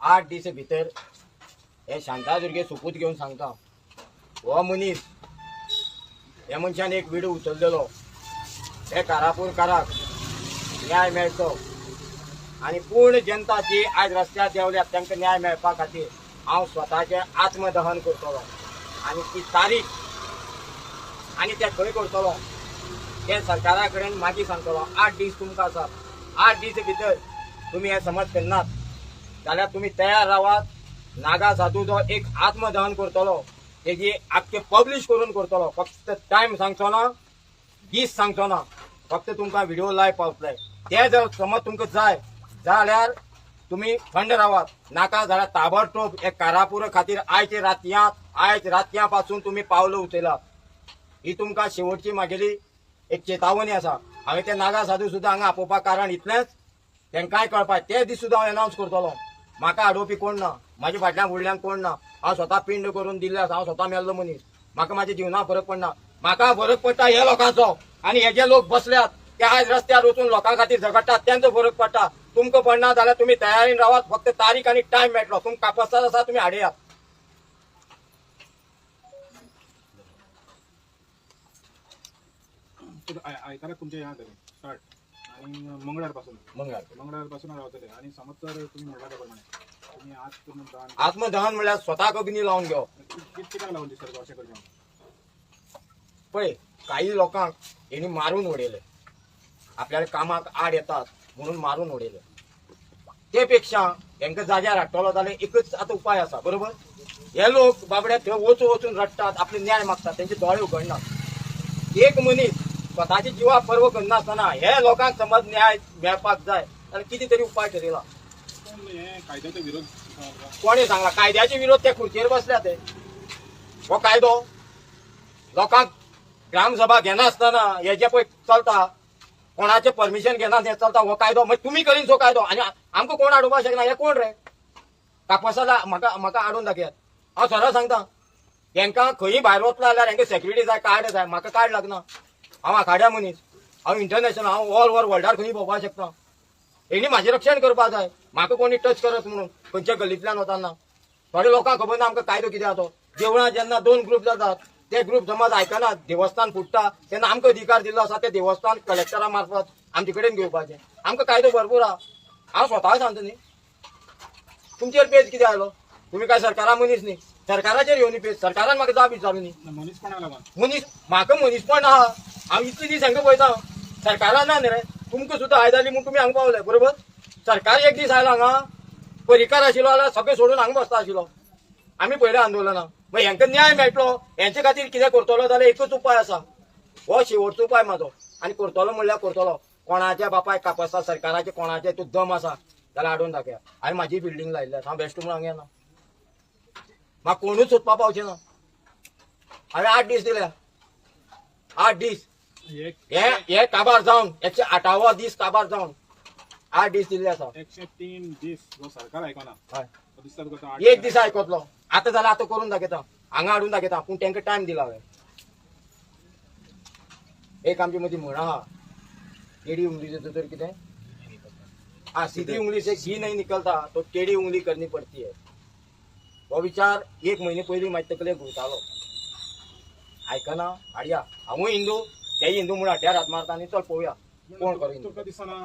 8 दीस भितर हे शांतादुर्गे सोपूत घेवन सांगता हो मनीस ह्या मनशान एक विडो उचललेलो हे कारापूरकाराक न्याय मेळचो आणि पूर्ण जनता जी आज रस्त्यार देवल्यात तांकां न्याय मेळपा खातीर हांव स्वताचें आत्मदहन करतलो आणि ती तारीख आणि ते खंय करतलो ते सरकारा कडेन मागीर सांगतलो 8 दीस तुमकां आसात 8 दीस भितर तुम्ही हे समज करनात जाल्यार तुम्ही तयार रावात नागा साधूचो एक आत्मदहन करतलो तेजी आख्खे पब्लीश करून करतलो फक्त टायम सांगचो ना दीस सांगचो ना फक्त तुमकां व्हिडिओ लायव्ह पावतले ते जर समज तुमकां जाय जाल्यार तुम्ही थंड रावात नाका जाल्यार ताबडतोब एक कारापूर खातीर आयज रातया पासून तुम्ही पावलं उचयला ही तुमकां शेवटची म्हागेली एक चेतावणी आसा हांवें ते नागा साधू सुद्दां हांगा आपोवपाक कारण इतलेंच तांकांय कळपाक ते दीस सुद्दां हांव अनावन्स करतलो म्हाका आडोवपी कोण ना म्हाज्या फाटल्यान फुडल्यान कोण ना हांव स्वता पिंड करून दिल्ले आसा हांव स्वता मेल्लो मनीस म्हाका म्हाज्या जिवनाक फरक पडना म्हाका फरक पडटा हे लोकांचो आनी हे जे लोक बसल्यात ते आज रस्त्यार वचून लोकां खातीर झगडटात त्यांचो फरक पडटा तुमकां पडना जाल्यार तुम्ही तयारीन रावात फक्त तारीख आनी टायम मेळटलो तुमकां कापसात आसा तुम्ही हाडयात आयतारा तुमच्या ह्या स्टार्ट आणि मंगळवारपासून रावतले आणि समज जर तुम्ही म्हटल्या त्या प्रमाणे तुम्ही आत्मदहन म्हणल्यार स्वताक अग्नी लावन घेवप कित्याक लावून दिसता अशें करचें पळय काही लोकांक हेणी मारून उडयले आपल्याला कामाक आड येतात म्हणून मारून उडयले ते पेक्षा तांकां जाग्यार हाडटलो जाल्यार एकच आतां उपाय आसा बरोबर हे लोक बाबड्या थंय वचून रडटात आपले न्याय मागतात त्यांचे दोळे उगडनात एक मनीस स्वताची जिवा पर्व करनासतना हे लोकांक समज न्याय मेळपाक जाय जाल्यार कितें तरी उपाय करिला कायद्याचो विरोध कोणी सांगला कायद्याचे विरोध ते खुर्चेर बसल्या ते हो कायदो लोकांक ग्रामसभा घेनासतना हे जे पळय चलता कोणाचे परमिशन घेना हे चलता हो कायदो मागीर तुमी करीन जो कायदो आनी आमकां कोण आडोवपाक शकना हे कोण रे कापसाला म्हाका हाडून दाखयात हांव सरळ सांगता तांकां खंयी भायर वचला जाल्यार हांकां सेक्युरिटी जाय कार्ड जाय म्हाका कार्ड लागना हांव आखाड्या मनीस हांव इंटरनॅशनल हांव ऑल ओव्हर वर्ल्डार खंयी भोंवपाक शकता हेणी म्हाजें रक्षण करपाक जाय म्हाका कोणी टच करत म्हणून खंयच्या गल्लींतल्यान वताना थोड्या लोकांक खबर ना आमकां कायदो कितें आसा तो देवळां जेन्ना 2 ग्रुप जातात ते ग्रुप समज आयकना देवस्थान फुटता तेन्ना आमकां अधिकार दिल्लो आसा ते देवस्थान कलेक्टरा मार्फत आमचे कडेन घेवपाचें आमकां कायदो भरपूर आहा हांव स्वता सांगता न्ही तुमचेर पेज कितें आयलो तुमी काय सरकारा मनीस न्ही सरकाराचेर येवनी पेज सरकारान म्हाका जाप विचारूं न्ही मनीस कोणाक लागून मनीस म्हाका मनीसपण आहा हांव इतले दीस हांकां पळयता सरकारान ना न्ही रे तुमकां सुद्दां आयज जाली म्हूण तुमी हांगा पावले बरोबर सरकार एक दीस आयलो हांगा परिकार आशिल्लो जाल्यार सगळें सोडून हांगा बसता आशिल्लो आमी पयल्या आंदोलनां मागीर हांकां न्याय मेळटलो हेंचे खातीर कितें करतलो जाल्यार एकच उपाय आसा हो शेवटचो उपाय म्हाजो आनी करतलो म्हणल्यार करतलो कोणाच्या बापाय कापसा सरकाराचे कोणाचे तूं दम आसा जाल्यार हाडून दाखया हांवें म्हाजी बिल्डींग लायिल्ली आसा हांव बेस्ट म्हूण हांगा येना म्हाका कोणूच सोदपाक पावचें ना हांवें 8 दीस दिल्या 8 दीस हे काबार जावन 108वो दीस काबार जावन 8 दीस दिल्ले आसा 103 दीस जो सरकार आयकना हय एक दीस आयकतलो आतां जाल्यार आतां करून दाखयता हांगा हाडून दाखयता पूण तांकां टायम दिला हांवें एक आमची मदीं म्हण आहा टेढ़ी उंगली तर कितें सीधी उंगली से घी नहीं निकलता तो टेढ़ी उंगली करनी पड़ती है हो विचार 1 म्हयने पयलीं म्हाजे तकले घुंवतालो आयकना हाडया हांवूय हिंदू तेय हिंदू म्हणून हाड्यार हात मारता आनी चल पळोवया कोण करीन तुका दिसना